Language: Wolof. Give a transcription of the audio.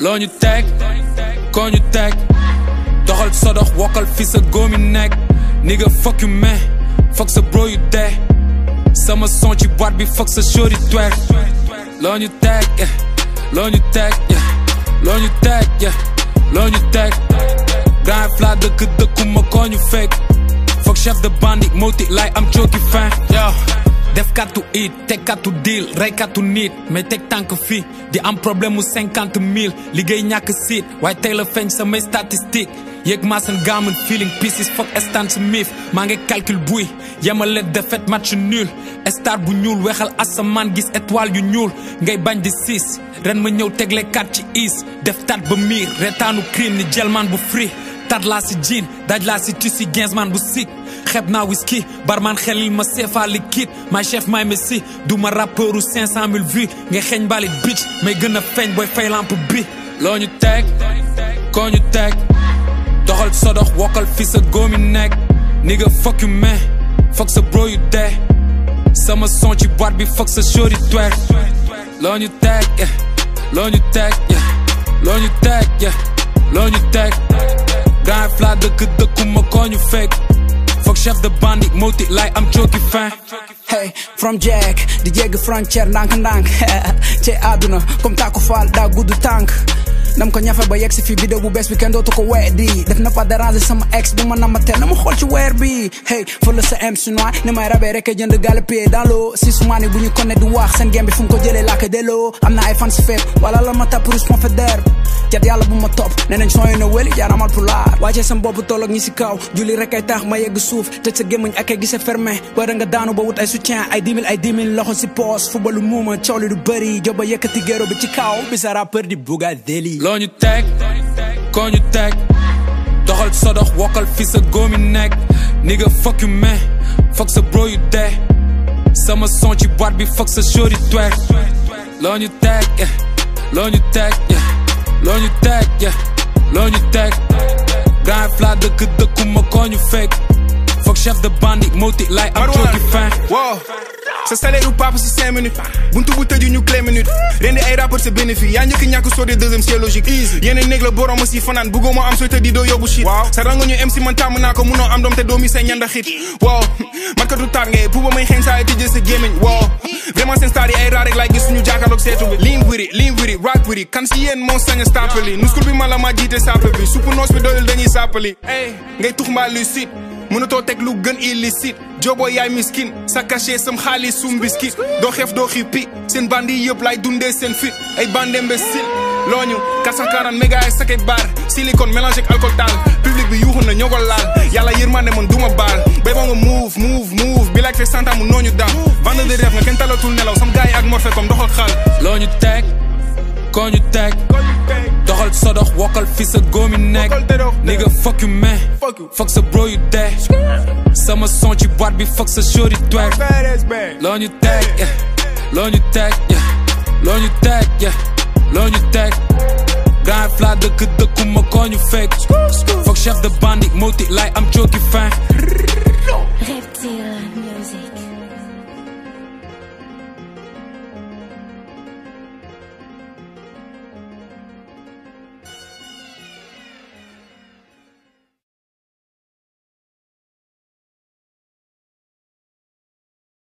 loo ñu teg koo ñu teg doxal sodox wokkal fi sa góomi nekk nigga fuck you man fuck sa bro yu dee sama son ci boîte bi fuck sa shorty twerk loo ñu teg loo ñu teg loo ñu teg loo ñu teg grand fla dëkk dëkkuma koo ñu fekk fuck chef de bandi moti lay am cooki fin yo def katu it teg katu deal rey katu nit mais teg tànk fii di am problème mu 50 000 liggéey ñàkk siit waaye tey la feeñ samay statistique yéeg maa seen gaaman feeling pieces fuck Stan Smith maa ngi calcul buy yemale défaite match nul star bu ñuul weexal asamaan gis étoile yu ñuul ngay bañ di siis ren ma ñëw tegle kat ci is def tat ba miir retaanu crime ni jelman bu free tat laa si jean daj laa si tissu Gainsman bu sik xeb naa whisky barman xelil ma seefa liquide my chef my messi du ma rappeuru 500 000 vues ngay xeeñ balit bitch may gën a feeñ booy fay lampe bi loo ñu teg koo ñu teg doxal sodox wokkal fi sa góomi nekk nigga fuck you man fuck sa bro yu dee sama son ci boîte bi fuck sa shorty twerk loo ñu teg loo ñu teg loo ñu teg loo ñu teg grand fla dëkk dëkkuma koo ñu fekk fuck chef de bandi moti lay am cooki fin hey from Jack di jéggi frontière ndànk-ndànk ci àdduna comme Taku Fall daa gudd tànk nam ko ñafe ba yegg si fi vidéo bu bees bi kenn dootu ko weddi def na pas déranger sama ex bu ma namate na ma xool ci weer bi hey fële sa m chinois ni may rabee rek jënd gàll pied dans l'eau si sumaani bu ñu konne di wax seen game bi fu mu ko jëlee laa ko delloo am na ay fans fépp wala la ma tapp rus ma fa der cat yàlla bu ma topp nee nañ sooy na weli jaaramal pulaar wàccee sam bopp tolloog ñi si kaw julli rek ay tax ma yegg suuf tëj sa gémmiñ ak ay gise fermé war nga daanu ba wut ay soutien ay 10 000 loxo si poos footballu muuma coow li du bëri joba yëkkati géro bi ci kaw bi sa rappeur di buga deli loo ñu teg koo ñu teg doxal sodox wokkal fi sa góomi nekk nigga fuck you man fuck sa bro yu dee sama son ci boîte bi fuck sa shorty twerk loo ñu teg loo ñu teg loo ñu teg loo ñu teg grand fla dëkk dëkkuma koo ñu fekk fuck chef de bandi moti lay am cooki fin sa salaire u papa si 5 minutes buntu bu tëju ñu clé minute rendi ay rapport sa bénéfice yaa njëkk ñàkk soo de deuxième c'est logique yeneen néeg la borom si fanaan buggoo moo am sooy tëddi doo yóbbu shit sa rango ñu MC man tàmm naa ko munoo am doom te doomi say ñanda xit waaw markatu taar ngay pour ba may xeeñ saa tëjee sa gémmiñ waaw vraiment seen star yi ay raar rek laay gis suñu jàkkaarloog seetu bi lean with it rock with it kan si yéen moo sañ a stappali nuskul bi mala ma jiite sappe bi suppu noos bi doyul dañuy sappali ngay tux mbaa luy sit mënatoo teg lu gën illicite jobo yaay miskin sa caché sam xaalis sum biskit doo xeef doo xippi seen bandi yëpp lay dundee seen fit ay bande imbécile looñu 440 méga ay saket bar silicone mélangé ak alcool taal public bi yuuxu na ñoo ko laal yàlla yërmande man duma baal bay ba nga move bi like fekk santa mu nooñu daam vende de rêve nga kenn talatul nelaw sam gaay ak morfe comme doxal xaal loo ñu teg koo ñu teg doxal sodox wokkal fi sa góomi nekk nigga fuck you man fuck sa bro yu dee sama son ci boîte bi fuck sa shorty twerk loo ñu teg loo ñu teg loo ñu teg loo ñu teg grand fla dëkk dëkkuma koo ñu fekk fuck chef de bandi moti lay am cooki fin